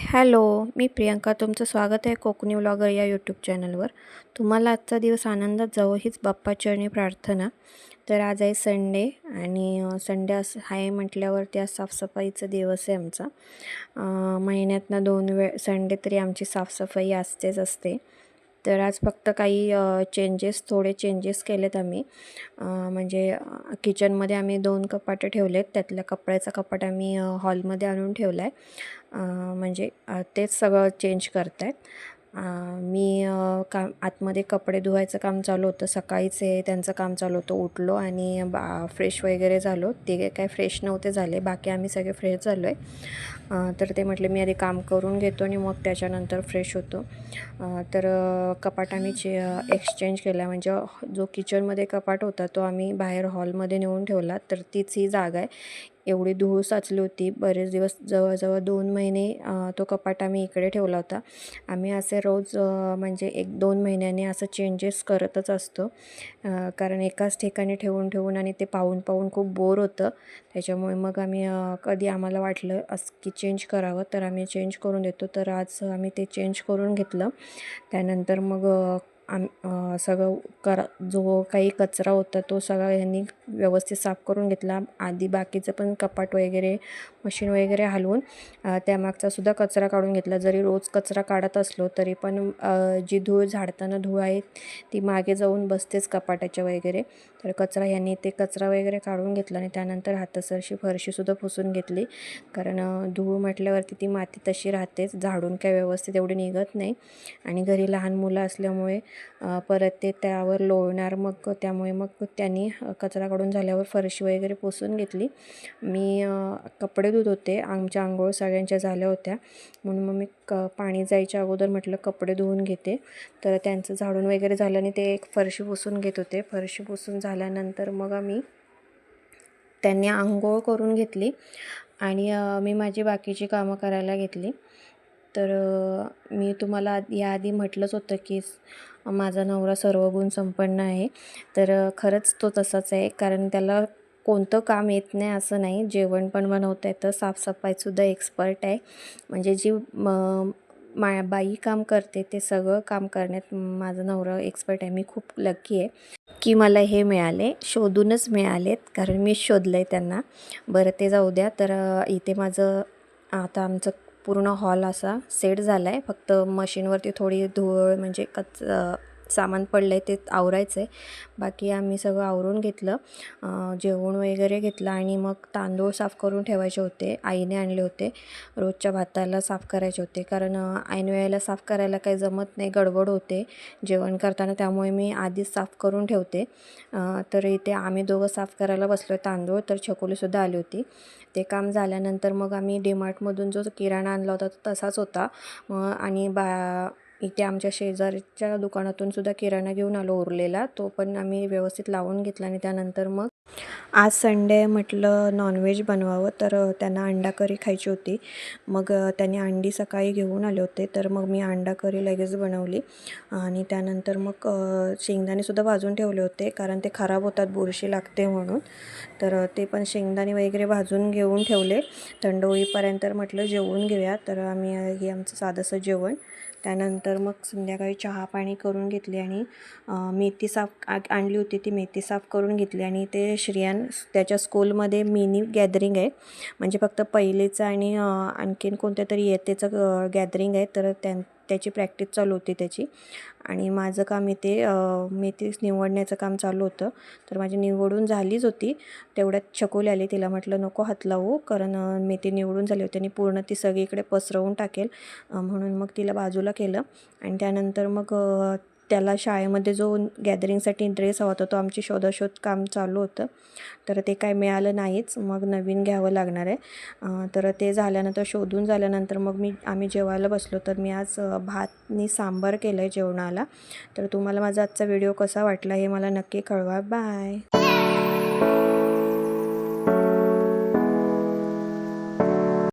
Hello. मी प्रियंका. तुमचं स्वागत आहे कोकणी व्लॉगर या यूट्यूब चॅनलवर. तुम्हाला आजचा दिवस आनंदात जावो हीच बाप्पाचरणी प्रार्थना. तर आज आहे संडे आणि संडे असं आहे म्हटल्यावरती आज साफसफाईचा दिवस आहे आमचा. महिन्यातनं 2 वेळ संडे तरी आमची साफसफाई असतेच असते. तर आज फक्त काही थोडे चेंजेस केलेत आम्ही. म्हणजे किचनमध्ये आम्ही 2 कपाटं ठेवलेत. त्यातल्या कपड्याचा कपाट आम्ही हॉलमध्ये आणून ठेवला आहे. म्हणजे तेच सगळं चेंज करत आहेत. मी काम आतमध्ये कपडे धुवायचं काम चालू होतं. सकाळीच त्यांचं काम चालू होतं. उठलो आणि फ्रेश वगैरे झालो. ते काय फ्रेश नव्हते झाले, बाकी आम्ही सगळे फ्रेश झालो आहे. तर ते म्हटले मी आधी काम करून घेतो आणि मग त्याच्यानंतर फ्रेश होतो. तर कपाट आम्ही एक्सचेंज केला. म्हणजे जो किचनमध्ये कपाट होता तो आम्ही बाहेर हॉलमध्ये नेऊन ठेवला. तर तीच ही जागा आहे. एवढी धूळ साचली होती बरेच दिवस, जवळजवळ 2 महिने तो कपाट आम्ही इकडे ठेवला होता. आम्ही असे रोज म्हणजे 1-2 महिन्याने असं चेंजेस करतच असतो. कारण एकाच ठिकाणी ठेवून ठेवून आणि ते पाहून पाहून खूप बोर होतं. त्याच्यामुळे मग आम्ही कधी आम्हाला वाटलं की चेंज करावं तर आम्ही चेंज करून देतो. तर आज आम्ही ते चेंज करून घेतलं. त्यानंतर मग सगळं जो काही कचरा होता तो सगळा यांनी व्यवस्थित साफ करून घेतला. आधी बाकीचं पण कपाट वगैरे मशीन वगैरे हलवून त्यामागचासुद्धा कचरा काढून घेतला. जरी रोज कचरा काढत असलो तरी पण जी धूळ झाडताना धूळ आहे ती मागे जाऊन बसतेच कपाटाच्या वगैरे. तर यांनी ते कचरा वगैरे काढून घेतला आणि त्यानंतर हातासरशी फरशीसुद्धा पुसून घेतली. कारण धूळ म्हटल्यावरती ती माती तशी राहतेच, झाडून काय व्यवस्थित एवढी निघत नाही. आणि घरी लहान मुलं असल्यामुळे परत ते त्यावर लोळणार. मग त्यामुळे मग त्यांनी कचरा काढून झाल्यावर फरशी वगैरे पुसून घेतली. मी कपडे धुत होते. आमच्या अंघोळ सगळ्यांच्या झाल्या होत्या, म्हणून मग मी पाणी जायच्या अगोदर म्हटलं कपडे धुवून घेते. तर त्यांचं झाडून वगैरे झालं आणि ते एक फरशी पुसून घेत होते. फरशी पुसून झाल्यानंतर मग त्यांनी अंघोळ करून घेतली आणि मी माझी बाकीची कामं करायला घेतली. तर मी तुम्हाला याआधी म्हटलंच होतं की माझा नवरा सर्वगुण संपन्न आहे. तर खरंच तो तसाच आहे. कारण त्याला कोणतं काम येत नाही असं नाही. जेवण पण बनवता येतं, साफसफाईसुद्धा एक्सपर्ट आहे. म्हणजे जी बाई काम करते ते सगळं काम करण्यात माझा नवरा एक्सपर्ट आहे. मी खूप लकी आहे की मला हे मिळाले, शोधूनच मिळालेत, कारण मी शोधलं आहे त्यांना. बरं ते जाऊ द्या. तर इथे माझं आता आमचं पूर्ण हॉल असा सेट झाला आहे. फक्त मशीनवरती थोडी धूळ म्हणजे सामान पडलं आहे ते आवरायचं आहे. बाकी आम्ही सगळं आवरून घेतलं. जेवण वगैरे घेतलं आणि मग तांदूळ साफ करून ठेवायचे होते. आईने आणले होते. रोजच्या भाताला साफ करायचे होते. कारण ऐन वेळेला साफ करायला काही जमत नाही, गडबड होते जेवण करताना. त्यामुळे मी आधीच साफ करून ठेवते. तर इथे आम्ही दोघं साफ करायला बसलो तांदूळ. तर छकुलीसुद्धा आली होती. ते काम झाल्यानंतर मग आम्ही डीमार्टमधून जो किराणा आणला होता तो तसाच होता. आणि इथे आमच्या शेजारच्या दुकानातून सुद्धा किराणा घेऊन आलो उरलेला. तो पण आम्ही व्यवस्थित लावून घेतला आणि त्यानंतर मग आज संडे म्हटलं नॉनव्हेज बनवावं. तर त्यांना अंडा करी खायची होती. मग त्यांनी अंडी सकाळी घेऊन आले होते. तर मग मी अंडा करी लगेच बनवली आणि त्यानंतर मग शेंगदाणेसुद्धा भाजून ठेवले होते, कारण ते खराब होतात बुरशी लागते म्हणून. तर ते पण शेंगदाणे वगैरे भाजून घेऊन ठेवले. थंड होईपर्यंत म्हटलं जेवून घेऊया. तर हे आमचं साधंसं जेवण. त्यानंतर मग संध्याकाळी चहा पाणी करून घेतली आणि मेथी साफ आणली होती, ती मेथी साफ करून घेतली. आणि ते श्रियान त्याच्या स्कूलमध्ये मिनी गॅदरिंग आहे. म्हणजे फक्त पहिलेचं आणि आणखीन कोणत्या तरी इयत्तेचं गॅदरिंग आहे. तर त्याची प्रॅक्टिस चालू होती त्याची. आणि माझं काम इथे मेथी निवडण्याचं काम चालू होतं. तर माझी निवडून झालीच होती. तेवढ्यात छकुली आली. तिला म्हटलं नको हात लावू, कारण मेथी निवडून झाली होती आणि पूर्ण ती सगळीकडे पसरवून टाकेल, म्हणून मग तिला बाजूला केलं. आणि त्यानंतर मग त्याला शाळेमध्ये जो गॅदरिंगसाठी ड्रेस हवा होता तो आमची शोधाशोध काम चालू होतं. तर ते काय मिळालं नाहीच, मग नवीन घ्यावं लागणार आहे. तर ते झाल्यानंतर शोधून झाल्यानंतर मग आम्ही जेवायला बसलो. तर मी आज भात आणि सांबार केलं आहे जेवणाला. तर तुम्हाला माझा आजचा व्हिडिओ कसा वाटला हे मला नक्की कळवा. बाय.